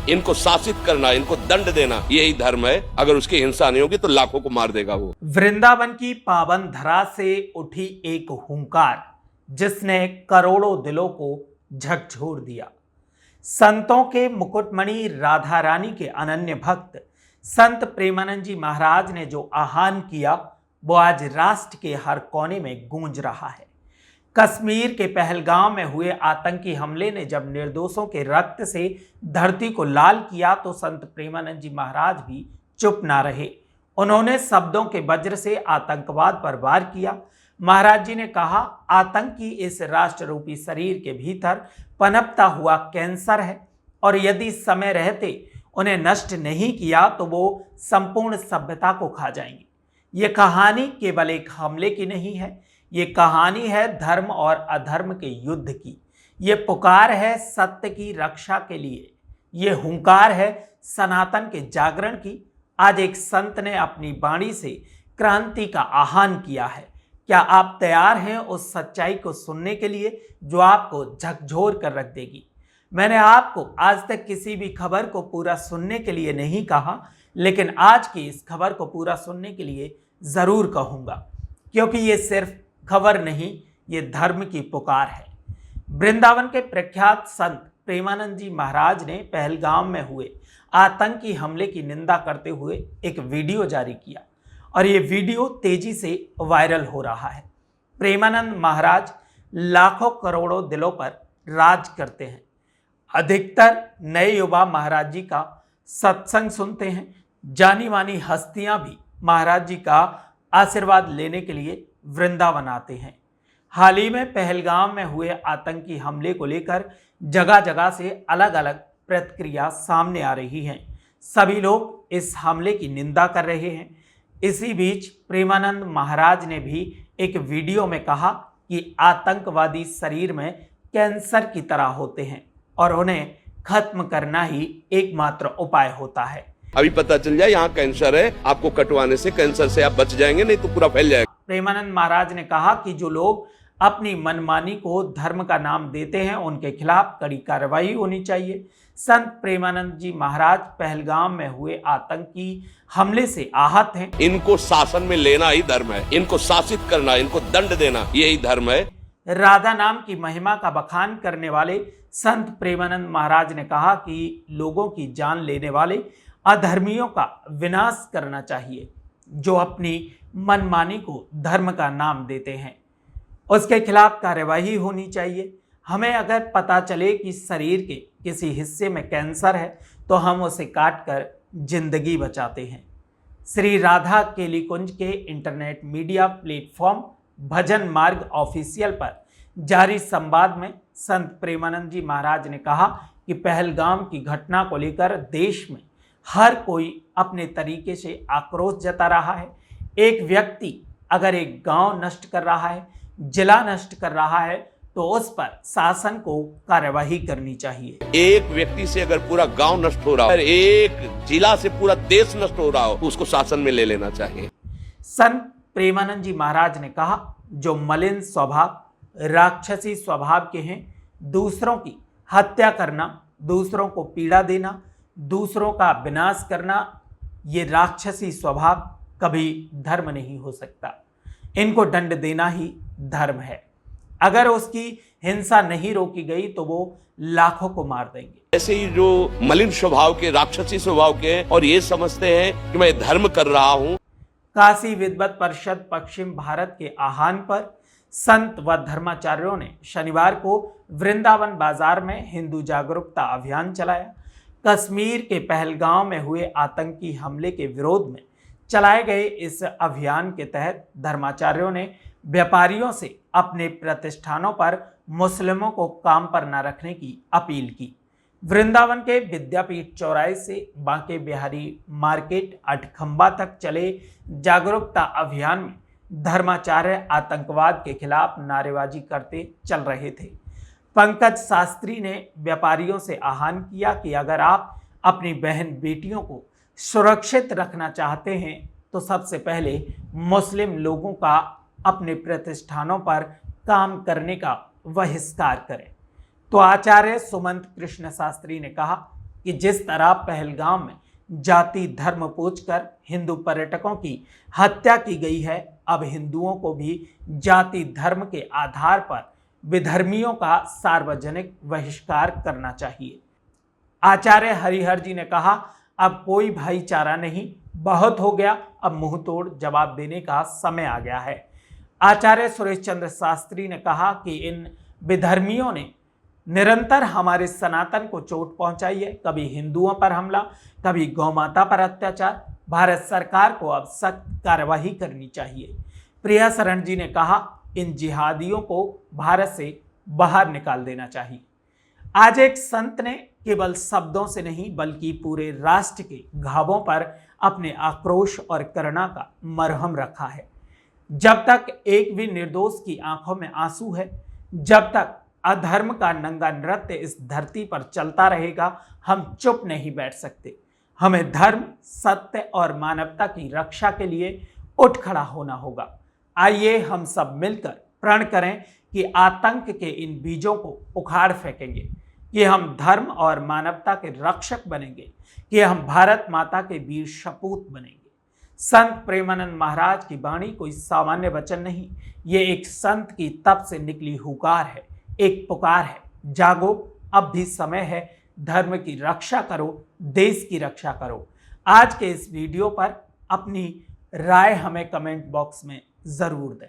इनको शासित करना, इनको दंड देना, यही धर्म है। अगर उसकी हिंसा नहीं होगी तो लाखों को मार देगा वो। वृंदावन की पावन धरा से उठी एक हुंकार जिसने करोड़ों दिलों को झकझोर दिया। संतों के मुकुटमणि राधा रानी के अनन्य भक्त संत प्रेमानंद जी महाराज ने जो आह्वान किया वो आज राष्ट्र के हर कोने में गूंज रहा है। कश्मीर के पहलगाम में हुए आतंकी हमले ने जब निर्दोषों के रक्त से धरती को लाल किया तो संत प्रेमानंद जी महाराज भी चुप ना रहे। उन्होंने शब्दों के वज्र से आतंकवाद पर वार किया। महाराज जी ने कहा, आतंकी इस राष्ट्र रूपी शरीर के भीतर पनपता हुआ कैंसर है और यदि समय रहते उन्हें नष्ट नहीं किया तो वो संपूर्ण सभ्यता को खा जाएंगे। ये कहानी केवल एक हमले की नहीं है, ये कहानी है धर्म और अधर्म के युद्ध की। ये पुकार है सत्य की रक्षा के लिए, ये हुंकार है सनातन के जागरण की। आज एक संत ने अपनी वाणी से क्रांति का आह्वान किया है। क्या आप तैयार हैं उस सच्चाई को सुनने के लिए जो आपको झकझोर कर रख देगी? मैंने आपको आज तक किसी भी खबर को पूरा सुनने के लिए नहीं कहा, लेकिन आज की इस खबर को पूरा सुनने के लिए ज़रूर कहूँगा, क्योंकि ये सिर्फ खबर नहीं, ये धर्म की पुकार है। वृंदावन के प्रख्यात संत प्रेमानंद जी महाराज ने पहलगाम में हुए आतंकी हमले की निंदा करते हुए एक वीडियो जारी किया और ये वीडियो तेजी से वायरल हो रहा है। प्रेमानंद महाराज लाखों करोड़ों दिलों पर राज करते हैं। अधिकतर नए युवा महाराज जी का सत्संग सुनते हैं। जानी मानी हस्तियां भी महाराज जी का आशीर्वाद लेने के लिए वृंदावन आते हैं। हाल ही में पहलगाम में हुए आतंकी हमले को लेकर जगह जगह से अलग अलग प्रतिक्रिया सामने आ रही हैं। सभी लोग इस हमले की निंदा कर रहे हैं। इसी बीच प्रेमानंद महाराज ने भी एक वीडियो में कहा कि आतंकवादी शरीर में कैंसर की तरह होते हैं और उन्हें खत्म करना ही एकमात्र उपाय होता है। अभी पता चल जाए यहाँ कैंसर है, आपको कटवाने से कैंसर से आप बच जाएंगे, नहीं तो पूरा फैल जाएगा। प्रेमानंद महाराज ने कहा कि जो लोग अपनी मनमानी को धर्म का नाम देते हैं उनके खिलाफ कड़ी कार्रवाई होनी चाहिए। संत प्रेमानंद जी महाराज पहलगाम में हुए आतंकी हमले से आहत हैं। इनको शासन में लेना ही धर्म है, इनको शासित करना, इनको दंड देना, यही धर्म है। राधा नाम की महिमा का बखान करने वाले संत प्रेमानंद महाराज ने कहा कि लोगों की जान लेने वाले अधर्मियों का विनाश करना चाहिए। जो अपनी मनमानी को धर्म का नाम देते हैं उसके खिलाफ कार्यवाही होनी चाहिए। हमें अगर पता चले कि शरीर के किसी हिस्से में कैंसर है तो हम उसे काट कर जिंदगी बचाते हैं। श्री राधा केलीकुंज के इंटरनेट मीडिया प्लेटफॉर्म भजन मार्ग ऑफिशियल पर जारी संवाद में संत प्रेमानंद जी महाराज ने कहा कि पहलगाम की घटना को लेकर देश में हर कोई अपने तरीके से आक्रोश जता रहा है। एक व्यक्ति अगर एक गांव नष्ट कर रहा है, जिला नष्ट कर रहा है, तो उस पर शासन को कार्यवाही करनी चाहिए। एक व्यक्ति से अगर पूरा गांव नष्ट हो रहा हो, एक जिला से पूरा देश नष्ट हो रहा हो, तो उसको शासन में ले लेना चाहिए। संत प्रेमानंद जी महाराज ने कहा, जो मलिन स्वभाव, राक्षसी स्वभाव के हैं, दूसरों की हत्या करना, दूसरों को पीड़ा देना, दूसरों का विनाश करना, ये राक्षसी स्वभाव कभी धर्म नहीं हो सकता। इनको दंड देना ही धर्म है। अगर उसकी हिंसा नहीं रोकी गई तो वो लाखों को मार देंगे। ऐसे ही जो मलिन स्वभाव के, राक्षसी स्वभाव के हैं और ये समझते हैं कि मैं धर्म कर रहा हूं। काशी विद्वत परिषद पश्चिम भारत के आह्वान पर संत व धर्माचार्यों ने शनिवार को वृंदावन बाजार में हिंदू जागरूकता अभियान चलाया। कश्मीर के पहलगाम में हुए आतंकी हमले के विरोध में चलाए गए इस अभियान के तहत धर्माचार्यों ने व्यापारियों से अपने प्रतिष्ठानों पर मुस्लिमों को काम पर न रखने की अपील की। वृंदावन के विद्यापीठ चौराहे से बांके बिहारी मार्केट अठखंबा तक चले जागरूकता अभियान में धर्माचार्य आतंकवाद के खिलाफ नारेबाजी करते चल रहे थे। पंकज शास्त्री ने व्यापारियों से आह्वान किया कि अगर आप अपनी बहन बेटियों को सुरक्षित रखना चाहते हैं तो सबसे पहले मुस्लिम लोगों का अपने प्रतिष्ठानों पर काम करने का बहिष्कार करें। तो आचार्य सुमंत कृष्ण शास्त्री ने कहा, कि जिस तरह पहलगाम में जाति धर्म पूछकर हिंदू पर्यटकों की हत्या की गई है, अब हिंदुओं को भी जाति धर्म के आधार पर विधर्मियों का सार्वजनिक बहिष्कार करना चाहिए। आचार्य हरिहर जी ने कहा, अब कोई भाईचारा नहीं, बहुत हो गया, अब मुंह तोड़ जवाब देने का समय आ गया है। आचार्य सुरेश चंद्र शास्त्री ने कहा कि इन विधर्मियों ने निरंतर हमारे सनातन को चोट पहुंचाई है, कभी हिंदुओं पर हमला, कभी गौमाता पर अत्याचार। भारत सरकार को अब सख्त कार्यवाही करनी चाहिए। प्रिया शरण जी ने कहा, इन जिहादियों को भारत से बाहर निकाल देना चाहिए। आज एक संत ने केवल शब्दों से नहीं बल्कि पूरे राष्ट्र के घावों पर अपने आक्रोश और करुणा का मरहम रखा है। जब तक एक भी निर्दोष की आंखों में आंसू है, जब तक अधर्म का नंगा नृत्य इस धरती पर चलता रहेगा, हम चुप नहीं बैठ सकते। हमें धर्म, सत्य और मानवता की रक्षा के लिए उठ खड़ा होना होगा। आइए हम सब मिलकर प्रण करें कि आतंक के इन बीजों को उखाड़ फेंकेंगे, कि हम धर्म और मानवता के रक्षक बनेंगे, कि हम भारत माता के वीर सपूत बनेंगे। संत प्रेमानंद महाराज की वाणी कोई सामान्य वचन नहीं, ये एक संत की तप से निकली हुकार है, एक पुकार है। जागो, अब भी समय है, धर्म की रक्षा करो, देश की रक्षा करो। आज के इस वीडियो पर अपनी राय हमें कमेंट बॉक्स में जरूर दें।